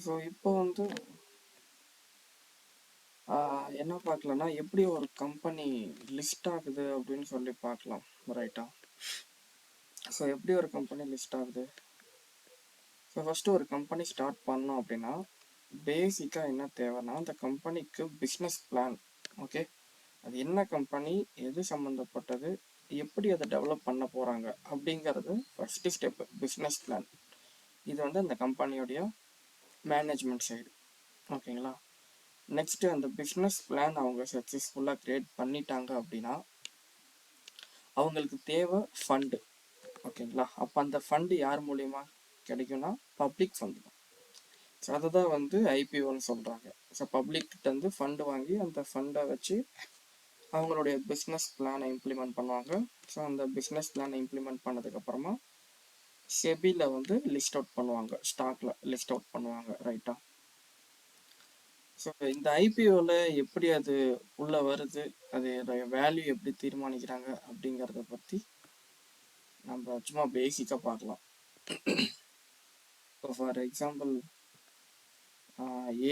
So இப்போ வந்து என்ன பார்க்கலாம்னா எப்படி ஒரு கம்பெனி லிஸ்ட் ஆகுது அப்படின்னு சொல்லி பார்க்கலாம். ரைட்டா? ஸோ எப்படி ஒரு கம்பெனி லிஸ்ட் ஆகுது? ஸோ ஃபஸ்ட்டு ஒரு கம்பெனி ஸ்டார்ட் பண்ணோம் அப்படின்னா பேசிக்காக என்ன தேவைன்னா அந்த கம்பெனிக்கு பிஸ்னஸ் பிளான். ஓகே, அது என்ன கம்பெனி, எது சம்மந்தப்பட்டது, எப்படி அதை டெவலப் பண்ண போகிறாங்க அப்படிங்கிறது ஃபஸ்ட்டு ஸ்டெப்பு, பிஸ்னஸ் பிளான். இது வந்து அந்த கம்பெனியோடைய மேனேஜ்மெண்ட் சைடு. ஓகேங்களா? நெக்ஸ்ட்டு அந்த பிஸ்னஸ் பிளான் அவங்க சக்ஸஸ்ஃபுல்லாக க்ரியேட் பண்ணிட்டாங்க அப்படின்னா அவங்களுக்கு தேவை ஃபண்டு. ஓகேங்களா? அப்போ அந்த ஃபண்டு யார் மூலியமா கிடைக்கும்னா பப்ளிக் ஃபண்டு தான். ஸோ அதை தான் வந்து ஐபிஓன்னு சொல்கிறாங்க. ஸோ பப்ளிக்கிட்ட வந்து ஃபண்டு வாங்கி அந்த ஃபண்டை வச்சு அவங்களுடைய பிஸ்னஸ் பிளானை இம்ப்ளிமெண்ட் பண்ணுவாங்க. ஸோ அந்த பிஸ்னஸ் பிளானை இம்ப்ளிமெண்ட் பண்ணதுக்கப்புறமா செபியில் வந்து லிஸ்ட் அவுட் பண்ணுவாங்க, ஸ்டாக்ல லிஸ்ட் அவுட் பண்ணுவாங்க. ரைட்டா? ஸோ இந்த ஐபிஓவில் எப்படி அது உள்ளே வருது, அது வேல்யூ எப்படி தீர்மானிக்கிறாங்க அப்படிங்கிறத பற்றி நம்ம சும்மா பேசிக்காக பார்க்கலாம். இப்போ ஃபார் எக்ஸாம்பிள்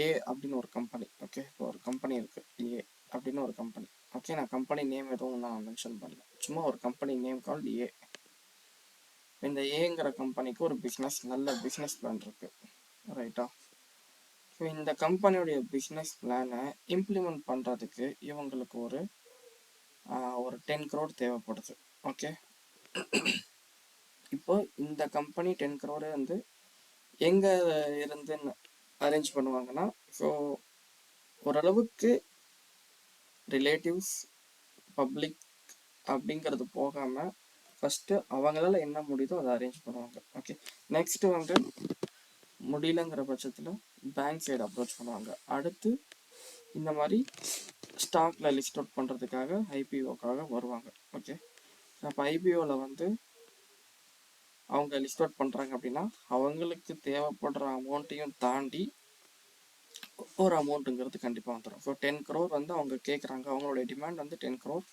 ஏ அப்படின்னு ஒரு கம்பெனி. ஓகே, இப்போ ஒரு கம்பெனி இருக்குது ஏ அப்படின்னு ஒரு கம்பெனி. ஓகே, நான் கம்பெனி நேம் எதுவும் நான் மென்ஷன் பண்ணல, சும்மா ஒரு கம்பெனி நேம் கால்டு ஏ. இந்த ஏங்கிற கம்பெனிக்கு ஒரு நல்ல பிஸ்னஸ் பிளான் இருக்குது. ரைட்டா? ஸோ இந்த கம்பெனியோடைய பிஸ்னஸ் பிளானை இம்ப்ளிமெண்ட் பண்ணுறதுக்கு இவங்களுக்கு ஒரு 10 crore தேவைப்படுது. ஓகே, இப்போ இந்த கம்பெனி 10 crore வந்து எங்கே இருந்து அரேஞ்ச் பண்ணுவாங்கன்னா, ஸோ ஓரளவுக்கு ரிலேட்டிவ்ஸ், பப்ளிக் அப்படிங்கிறது போகாமல் ஃபஸ்ட்டு அவங்களால என்ன முடியுதோ அதை அரேஞ்ச் பண்ணுவாங்க. ஓகே, நெக்ஸ்ட்டு வந்து முடியலங்கிற பட்சத்தில் பேங்க் சைடு அப்ரோச் பண்ணுவாங்க. அடுத்து இந்த மாதிரி ஸ்டாக்ல லிஸ்ட் அவுட் பண்ணுறதுக்காக ஐபிஓக்காக வருவாங்க. ஓகே, அப்போ ஐபிஓவில் வந்து அவங்க லிஸ்ட் அவுட் பண்ணுறாங்க அப்படின்னா அவங்களுக்கு தேவைப்படுற அமௌண்ட்டையும் தாண்டி ஒரு அமௌண்ட்டுங்கிறது கண்டிப்பாக வந்துடும். ஸோ 10 crore வந்து அவங்க கேட்குறாங்க, அவங்களுடைய டிமாண்ட் வந்து 10 crore.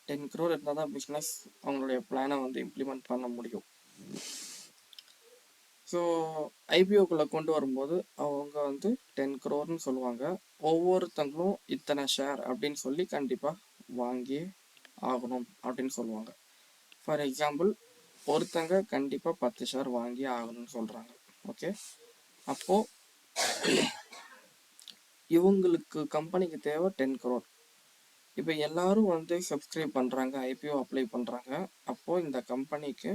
10 crore இருந்தால் தான் பிஸ்னஸ் அவங்களுடைய பிளானை வந்து இம்ப்ளிமெண்ட் பண்ண முடியும். ஸோ ஐபிஓக்குள்ளே கொண்டு வரும்போது அவங்க வந்து 10 crore சொல்லுவாங்க. ஒவ்வொருத்தங்களும் இத்தனை ஷேர் அப்படின்னு சொல்லி கண்டிப்பாக வாங்கி ஆகணும் அப்படின்னு சொல்லுவாங்க. ஃபார் எக்ஸாம்பிள் ஒருத்தங்க கண்டிப்பாக 10 ஷேர் வாங்கி ஆகணும்னு சொல்கிறாங்க. ஓகே, அப்போது இவங்களுக்கு கம்பெனிக்கு தேவை 10 crore. இப்போ எல்லாரும் வந்து சப்ஸ்கிரைப் பண்ணுறாங்க, ஐபிஓ அப்ளை பண்ணுறாங்க. அப்போது இந்த கம்பெனிக்கு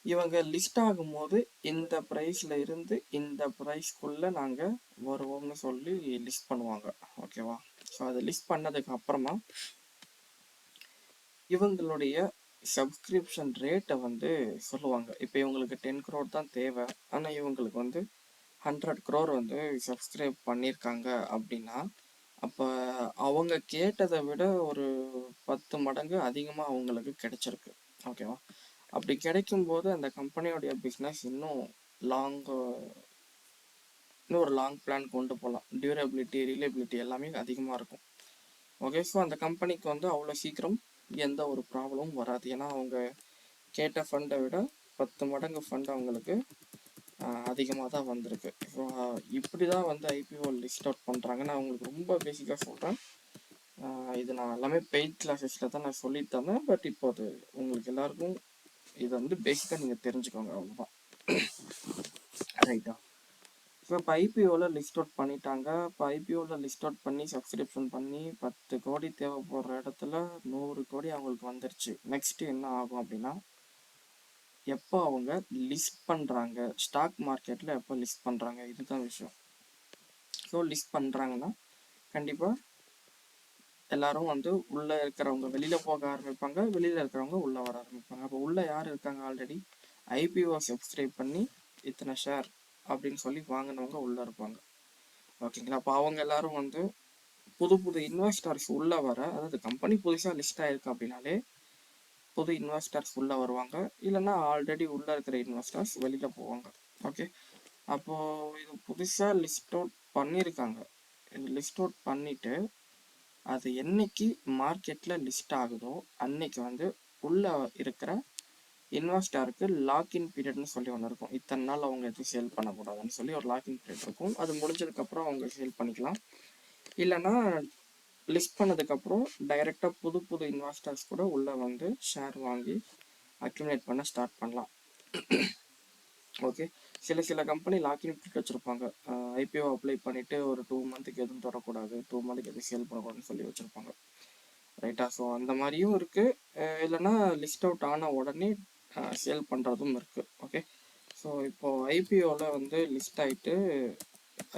இவங்க லிஸ்ட் ஆகும்போது இந்த ப்ரைஸில் இருந்து இந்த ப்ரைஸ்க்குள்ளே நாங்கள் வருவோம்னு சொல்லி லிஸ்ட் பண்ணுவாங்க. ஓகேவா? ஸோ அதை லிஸ்ட் பண்ணதுக்கு அப்புறமா இவங்களுடைய சப்ஸ்கிரிப்ஷன் ரேட்டை வந்து சொல்லுவாங்க. இப்போ இவங்களுக்கு 10 crore தான் தேவை, ஆனால் இவங்களுக்கு வந்து 100 crore வந்து சப்ஸ்கிரைப் பண்ணியிருக்காங்க அப்படின்னா அப்போ அவங்க கேட்டதை விட ஒரு 10 மடங்கு அதிகமாக அவங்களுக்கு கிடைச்சிருக்கு. ஓகேவா? அப்படி கிடைக்கும்போது அந்த கம்பெனியோடைய பிஸ்னஸ் இன்னும் ஒரு லாங் பிளான் கொண்டு போகலாம். டியூரபிலிட்டி, ரிலையபிலிட்டி எல்லாமே அதிகமாக இருக்கும். ஓகே, ஸோ அந்த கம்பெனிக்கு வந்து அவ்வளோ சீக்கிரம் எந்த ஒரு ப்ராப்ளமும் வராது. ஏன்னா அவங்க கேட்ட ஃபண்டை விட 10 மடங்கு ஃபண்ட் அவங்களுக்கு அதிகமாக தான் வந்திருக்கு. ஸோ இப்படி தான் வந்து ஐபிஓ லிஸ்ட் அவுட் பண்ணுறாங்க. நான் உங்களுக்கு ரொம்ப பேசிக்காக சொல்கிறேன். இது நான் எல்லாமே பெய்ட் கிளாஸஸில் தான் நான் சொல்லிட்டு தந்தேன். பட் இப்போ அது உங்களுக்கு எல்லாருக்கும் இதை வந்து பேசிக்காக நீங்கள் தெரிஞ்சுக்கோங்க, அவ்வளோதான். ரைட்டா? ஸோ இப்போ ஐபிஓவில் லிஸ்ட் அவுட் பண்ணிட்டாங்க. இப்போ ஐபிஓவில் லிஸ்ட் அவுட் பண்ணி சப்ஸ்கிரிப்ஷன் பண்ணி 10 கோடி தேவைப்படுற இடத்துல 100 கோடி அவங்களுக்கு வந்துருச்சு. நெக்ஸ்ட்டு என்ன ஆகும் அப்படின்னா, எப்போ அவங்க லிஸ்ட் பண்ணுறாங்க, ஸ்டாக் மார்க்கெட்டில் எப்போ லிஸ்ட் பண்ணுறாங்க, இதுதான் விஷயம். ஸோ லிஸ்ட் பண்ணுறாங்கன்னா கண்டிப்பாக எல்லாரும் வந்து உள்ளே இருக்கிறவங்க வெளியில் போக ஆரம்பிப்பாங்க, வெளியில் இருக்கிறவங்க உள்ளே வர ஆரம்பிப்பாங்க. அப்போ உள்ளே யார் இருக்காங்க, ஆல்ரெடி ஐபிஓ சப்ஸ்கிரைப் பண்ணி இத்தனை ஷேர் அப்படின்னு சொல்லி வாங்கினவங்க உள்ளே இருப்பாங்க. ஓகேங்களா? அப்போ அவங்க எல்லாரும் வந்து புது புது இன்வெஸ்டர்ஸ் உள்ளே வர, அதாவது கம்பெனி புதுசாக லிஸ்ட் ஆகிருக்கு அப்படின்னாலே புது இன்வெஸ்டர்ஸ் உள்ளே வருவாங்க, இல்லைன்னா ஆல்ரெடி உள்ளே இருக்கிற இன்வெஸ்டர்ஸ் வெளியில் போவாங்க. ஓகே, அப்போது இது புதுசாக லிஸ்ட் அவுட் பண்ணியிருக்காங்க. லிஸ்ட் அவுட் பண்ணிவிட்டு அது என்னைக்கு மார்க்கெட்டில் லிஸ்ட் ஆகுதோ அன்னைக்கு வந்து உள்ளே இருக்கிற இன்வெஸ்டாருக்கு லாக்இன் பீரியட்னு சொல்லி ஒன்று இருக்கும். இத்தனை நாள் அவங்க எதுவும் சேல் பண்ணக்கூடாதுன்னு சொல்லி ஒரு லாக்இன் பீரியட் இருக்கும். அது முடிஞ்சதுக்கப்புறம் அவங்க சேல் பண்ணிக்கலாம். இல்லைன்னா லிஸ்ட் பண்ணதுக்கப்புறம் டைரெக்டாக புது புது இன்வெஸ்டர்ஸ் கூட உள்ளே வந்து ஷேர் வாங்கி அக்யூமுலேட் பண்ண ஸ்டார்ட் பண்ணலாம். ஓகே, சில கம்பெனி லாக்இன் பீரியட் வச்சுருப்பாங்க. ஐபிஓ அப்ளை பண்ணிவிட்டு ஒரு 2 மந்த்துக்கு எதுவும் தரக்கூடாது, 2 மந்த்துக்கு எதுவும் சேல் பண்ணக்கூடாதுன்னு சொல்லி வச்சுருப்பாங்க. ரைட்டா? ஸோ அந்த மாதிரியும் இருக்குது. இல்லைன்னா லிஸ்ட் அவுட் ஆன உடனே சேல் பண்ணுறதும் இருக்குது. ஓகே, ஸோ இப்போது ஐபிஓவில் வந்து லிஸ்ட் ஆகிட்டு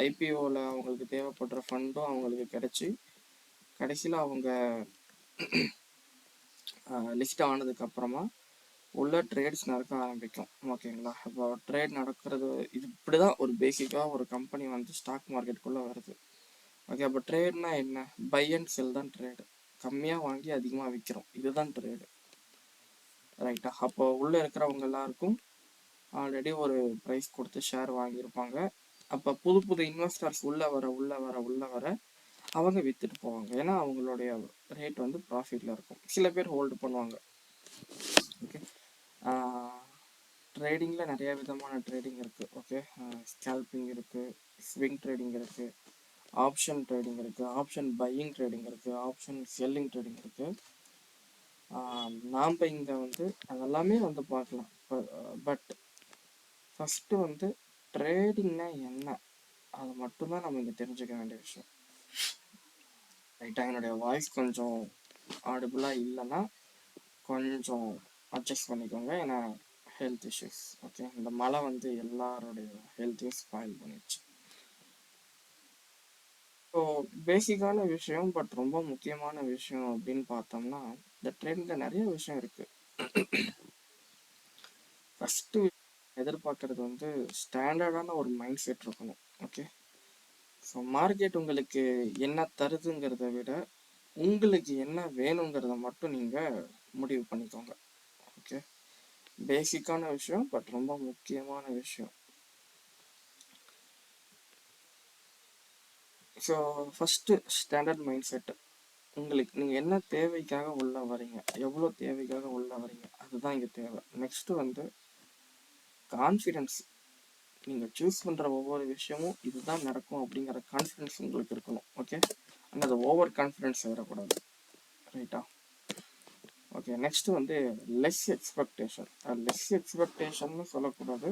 ஐபிஓவில் அவங்களுக்கு தேவைப்படுற ஃபண்டும் அவங்களுக்கு கிடச்சி கடைசியில் அவங்க லிஸ்ட் ஆனதுக்கப்புறமா உள்ள ட்ரேட்ஸ் நடக்க ஆரம்பிக்கும். ஓகேங்களா? இப்போ ட்ரேட் நடக்கிறது இது இப்படி தான் ஒரு பேசிக்காக ஒரு கம்பெனி வந்து ஸ்டாக் மார்க்கெட்டுக்குள்ளே வருது. ஓகே, அப்போ ட்ரேட்னா என்ன? பை அண்ட் செல் தான் ட்ரேடு. கம்மியாக வாங்கி அதிகமாக விற்கிறோம், இதுதான் ட்ரேடு. ரைட்டா? அப்போ உள்ளே இருக்கிறவங்க எல்லாருக்கும் ஆல்ரெடி ஒரு ப்ரைஸ் கொடுத்து ஷேர் வாங்கியிருப்பாங்க. அப்போ புது புது இன்வெஸ்டர்ஸ் உள்ளே வர அவங்க விற்றுட்டு போவாங்க. ஏன்னா அவங்களுடைய ரேட் வந்து ப்ராஃபிட்டில் இருக்கும். சில பேர் ஹோல்டு பண்ணுவாங்க. ஓகே, ட்ரேடிங்கில் நிறைய விதமான ட்ரேடிங் இருக்குது. ஓகே, ஸ்கேல்பிங் இருக்குது, ஸ்விங் ட்ரேடிங் இருக்குது, ஆப்ஷன் ட்ரேடிங் இருக்குது, ஆப்ஷன் பையிங் ட்ரேடிங் இருக்குது, ஆப்ஷன் செல்லிங் ட்ரேடிங் இருக்குது. நாம் இங்கே வந்து அதெல்லாமே வந்து பார்க்கலாம். பட் ஃபஸ்ட்டு வந்து ட்ரேடிங்னா என்ன, அது மட்டும்தான் நம்ம இங்கே தெரிஞ்சுக்க வேண்டிய விஷயம். ரைட்டாக? என்னுடைய வாய்ஸ் கொஞ்சம் ஆடிபிளாக இல்லைன்னா கொஞ்சம் அட்ஜஸ்ட் பண்ணிக்கோங்க. ஏன்னா ஹெல்த் இஷ்யூஸ். ஓகே, இந்த மழை வந்து எல்லாருடைய ஹெல்த்தையும் ஸ்பாயில் பண்ணிடுச்சு. ஸோ பேசிக்கான விஷயம், பட் ரொம்ப முக்கியமான விஷயம் அப்படின்னு பார்த்தோம்னா இந்த ட்ரெண்டில் நிறைய விஷயம் இருக்குது. ஃபஸ்ட்டு எதிர்பார்க்கறது வந்து ஸ்டாண்டர்டான ஒரு மைண்ட் செட் இருக்கணும். ஓகே, ஸோ மார்க்கெட் உங்களுக்கு என்ன தருதுங்கிறத விட உங்களுக்கு என்ன வேணுங்கிறத மட்டும் நீங்கள் முடிவு பண்ணிக்கோங்க. ஓகே, பேசிக்கான விஷயம், பட் ரொம்ப முக்கியமான விஷயம். So first standard mind set. உங்களுக்கு நீங்கள் என்ன தேவைக்காக உள்ளே வரீங்க, எவ்வளோ தேவைக்காக உள்ளே வரீங்க, அதுதான் இங்கே தேவை. நெக்ஸ்ட்டு வந்து கான்ஃபிடென்ஸ். நீங்கள் சூஸ் பண்ணுற ஒவ்வொரு விஷயமும் இதுதான் நடக்கும் அப்படிங்கிற கான்ஃபிடென்ஸ் உங்களுக்கு இருக்கணும். ஓகே, ஆனால் அது ஓவர் கான்ஃபிடென்ஸ் வரக்கூடாது. ரைட்டா? ஓகே, நெக்ஸ்ட்டு வந்து லெஸ் எக்ஸ்பெக்டேஷன். லெஸ் எக்ஸ்பெக்டேஷன்னு சொல்லக்கூடாது,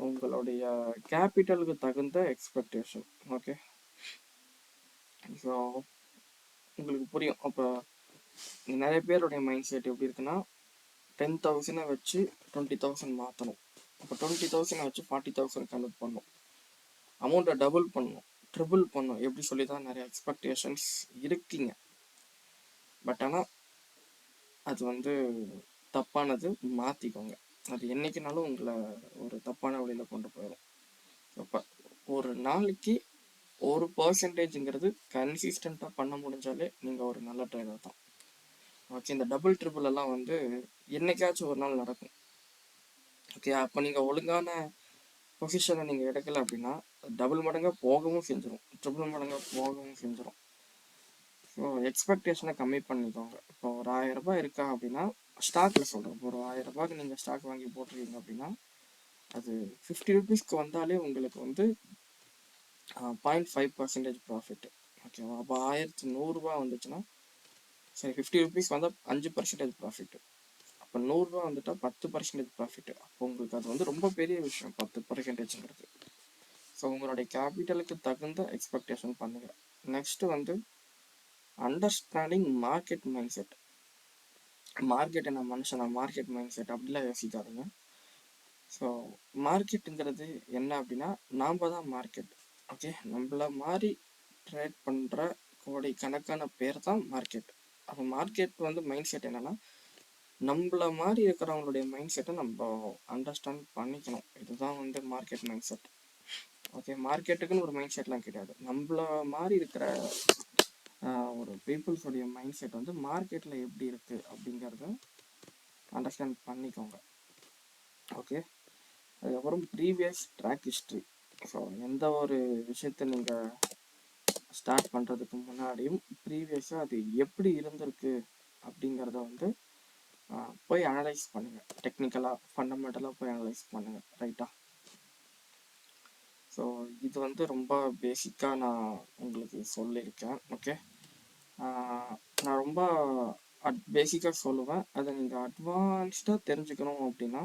உங்களுடைய கேபிட்டலுக்கு தகுந்த எக்ஸ்பெக்டேஷன். ஓகே, ஸோ உங்களுக்கு புரியும். அப்போ நிறைய பேருடைய மைண்ட் செட் எப்படி இருக்குன்னா 10,000 வச்சு 20,000 மாற்றணும். அப்போ 20,000 வச்சு 40,000 கன்வெர்ட் பண்ணணும். அமௌண்ட்டை டபுள் பண்ணணும், ட்ரிபிள் பண்ணணும், எப்படி சொல்லி தான் நிறைய எக்ஸ்பெக்டேஷன்ஸ் இருக்குங்க. பட் ஆனால் அது வந்து தப்பானது. மாற்றிக்கோங்க. அது என்றைக்குனாலும் உங்களை ஒரு தப்பான வழியில் கொண்டு போயிடும். அப்போ ஒரு நாளைக்கு 1% கன்சிஸ்டண்ட்டாக பண்ண முடிஞ்சாலே நீங்கள் ஒரு நல்ல ட்ரேடர் தான். ஓகே, இந்த டபுள் ட்ரிபிள் எல்லாம் வந்து என்னைக்காச்சும் ஒரு நாள் நடக்கும். ஓகே, அப்போ நீங்கள் ஒழுங்கான பொசிஷனை நீங்கள் எடுக்கலை அப்படின்னா டபுள் மடங்காக போகவும் செஞ்சிடும், ட்ரிபிள் மடங்காக போகவும் செஞ்சிடும். ஸோ எக்ஸ்பெக்டேஷனை கம்மி பண்ணிக்கோங்க. இப்போ ஒரு 1000 ரூபாய் இருக்கா அப்படின்னா, ஸ்டாக்கில் சொல்கிறேன், இப்போ ஒரு 1000 ரூபாய்க்கு நீங்கள் ஸ்டாக் வாங்கி போட்டிருக்கீங்க அப்படின்னா அது 50 ரூபீஸ்க்கு வந்தாலே உங்களுக்கு வந்து 0.5% ப்ராஃபிட். ஓகேவா? அப்போ 1100 வந்துச்சுன்னா சரி, 50 ரூபீஸ் வந்தால் 5% ப்ராஃபிட்டு. அப்போ 100 வந்துட்டால் 10% ப்ராஃபிட்டு. அப்போ உங்களுக்கு அது வந்து ரொம்ப பெரிய விஷயம், 10%ங்கிறது. ஸோ உங்களுடைய கேபிட்டலுக்கு தகுந்த எக்ஸ்பெக்டேஷன் பண்ணுங்கள். நெக்ஸ்ட்டு வந்து understanding market mind set. Market என்ன மனுஷனா, மார்க்கெட் மைண்ட் செட் அப்படிலாம் யோசிக்காதீங்க. ஸோ மார்க்கெட்டுங்கிறது என்ன அப்படின்னா நாம் தான் மார்க்கெட். ஓகே, நம்மள மாதிரி ட்ரேட் பண்ணுற கோடிக்கணக்கான பேர் தான் மார்க்கெட். அப்போ மார்க்கெட் வந்து மைண்ட் செட் என்னென்னா நம்மள மாதிரி இருக்கிறவங்களுடைய மைண்ட் செட்டை நம்ம அண்டர்ஸ்டாண்ட் பண்ணிக்கணும். இதுதான் வந்து மார்க்கெட் மைண்ட் செட். ஓகே, மார்க்கெட்டுக்குன்னு ஒரு மைண்ட் செட்லாம் கிடையாது. நம்மள மாதிரி இருக்கிற ஒரு பீப்புள்ஸோடைய மைண்ட் செட் வந்து மார்க்கெட்டில் எப்படி இருக்குது அப்படிங்கிறத அண்டர்ஸ்டாண்ட் பண்ணிக்கோங்க. ஓகே, அதுக்கப்புறம் ப்ரீவியஸ் ட்ராக் ஹிஸ்ட்ரி. ஸோ எந்த ஒரு விஷயத்தை நீங்கள் ஸ்டார்ட் பண்ணுறதுக்கு முன்னாடியும் ப்ரீவியஸாக அது எப்படி இருந்திருக்கு அப்படிங்கிறத வந்து போய் அனலைஸ் பண்ணுங்கள், டெக்னிக்கலாக ஃபண்டமெண்டலாக போய் அனலைஸ் பண்ணுங்கள். ரைட்டா? ஸோ இது வந்து ரொம்ப பேசிக்காக நான் உங்களுக்கு சொல்லியிருக்கேன். ஓகே, நான் ரொம்ப பேசிக்காக சொல்லுவேன். அதை நீங்கள் அட்வான்ஸ்டாக தெரிஞ்சுக்கணும் அப்படின்னா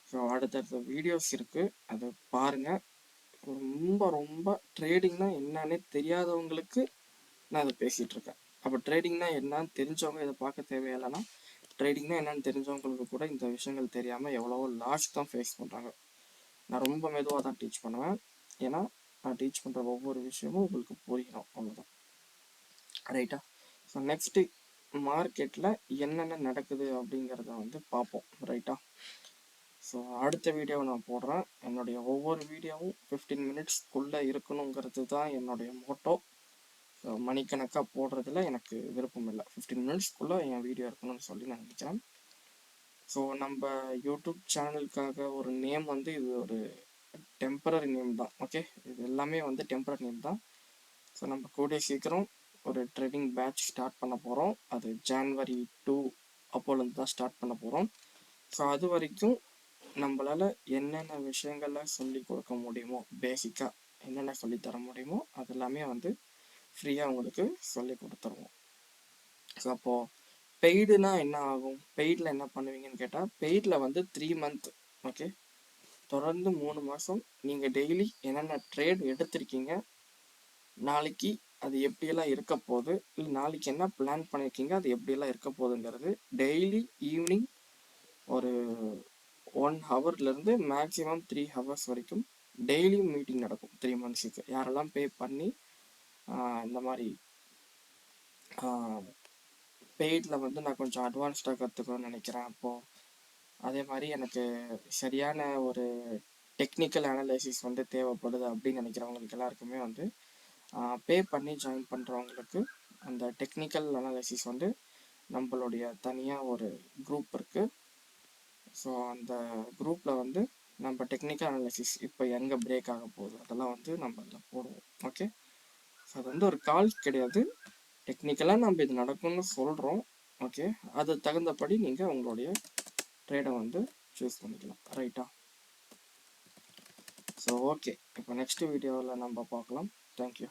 ஸோ அடுத்தடுத்த வீடியோஸ் இருக்குது, அதை பாருங்கள். ரொம்ப ரொம்ப ட்ரேடிங்னா என்னன்னே தெரியாதவங்களுக்கு நான் அதை பேசிகிட்டு இருக்கேன். அப்போ ட்ரேடிங்னா என்னன்னு தெரிஞ்சவங்க இதை பார்க்க தேவையில்லைன்னா, ட்ரேடிங்னா என்னன்னு தெரிஞ்சவங்களுக்கு கூட இந்த விஷயங்கள் தெரியாமல் எவ்வளவோ லாஸ் தான் ஃபேஸ் பண்ணுறாங்க. நான் ரொம்ப மெதுவாக தான் டீச் பண்ணுவேன், ஏன்னா நான் டீச் பண்ணுற ஒவ்வொரு விஷயமும் உங்களுக்கு புரியணும், அவ்வளோதான். ரைட்டா? ஸோ நெக்ஸ்ட்டு மார்க்கெட்டில் என்னென்ன நடக்குது அப்படிங்கிறத வந்து பார்ப்போம். ரைட்டா? ஸோ அடுத்த வீடியோவை நான் போடுறேன். என்னுடைய ஒவ்வொரு வீடியோவும் 15 மினிட்ஸ்க்குள்ளே இருக்கணுங்கிறது தான் என்னுடைய மோட்டோ. ஸோ மணிக்கணக்காக போடுறதுல எனக்கு விருப்பம் இல்லை. 15 மினிட்ஸ்க்குள்ளே என் வீடியோ இருக்கணும்னு சொல்லி நான் நினைக்கிறேன். ஸோ நம்ம யூடியூப் சேனலுக்காக ஒரு நேம் வந்து இது ஒரு டெம்பரரி நேம் தான். ஓகே, இது எல்லாமே வந்து டெம்பரரி நேம் தான். ஸோ நம்ம கூடிய சீக்கிரம் ஒரு ட்ரேடிங் பேட்ச் ஸ்டார்ட் பண்ண போகிறோம். அது January 2 அப்போலேருந்து தான் ஸ்டார்ட் பண்ண போகிறோம். ஸோ அது வரைக்கும் நம்மளால் என்னென்ன விஷயங்களை சொல்லி கொடுக்க முடியுமோ, பேசிக்காக என்னென்ன சொல்லித்தர முடியுமோ அது எல்லாமே வந்து ஃப்ரீயாக உங்களுக்கு சொல்லி கொடுத்துருவோம். ஸோ அப்போது பெய்டுனா என்ன ஆகும், பெய்டில் என்ன பண்ணுவீங்கன்னு கேட்டால், பெய்டில் வந்து 3 மந்த், ஓகே, தொடர்ந்து 3 மாதம் நீங்கள் டெய்லி என்னென்ன ட்ரேட் எடுத்திருக்கீங்க, நாளைக்கு அது எப்படியெல்லாம் இருக்க போகுது, இல்லை நாளைக்கு என்ன பிளான் பண்ணியிருக்கீங்க அது எப்படியெல்லாம் இருக்க போகுதுங்கிறது டெய்லி ஈவினிங் ஒரு 1 ஹவர்லேருந்து மேக்ஸிமம் 3 ஹவர்ஸ் வரைக்கும் டெய்லியும் மீட்டிங் நடக்கும் 3 மந்த்ஸுக்கு. யாரெல்லாம் பே பண்ணி இந்த மாதிரி பெய்டில் வந்து நான் கொஞ்சம் அட்வான்ஸ்டாக கற்றுக்கணும்னு நினைக்கிறேன், அப்போது அதே மாதிரி எனக்கு சரியான ஒரு டெக்னிக்கல் அனலைசிஸ் வந்து தேவைப்படுது அப்படின்னு நினைக்கிறவங்களுக்கு எல்லாருக்குமே வந்து பே பண்ணி ஜாயின் பண்ணுறவங்களுக்கு அந்த டெக்னிக்கல் அனலைசிஸ் வந்து நம்மளுடைய தனியாக ஒரு குரூப் இருக்குது. ஸோ அந்த குரூப்பில் வந்து நம்ம டெக்னிக்கல் அனலைசிஸ் இப்போ எங்கே பிரேக் ஆக போகுது அதெல்லாம் வந்து நம்ம அதில் போடுவோம். ஓகே, ஸோ அது வந்து ஒரு கால் கிடையாது, டெக்னிக்கலாக நம்ம இது நடக்கும்னு சொல்கிறோம். ஓகே, அது தகுந்தபடி நீங்கள் உங்களுடைய ட்ரேடை வந்து சூஸ் பண்ணிக்கலாம். ரைட்டா? ஸோ ஓகே, இப்போ நெக்ஸ்ட் வீடியோவில் நம்ம பார்க்கலாம். தேங்க்யூ.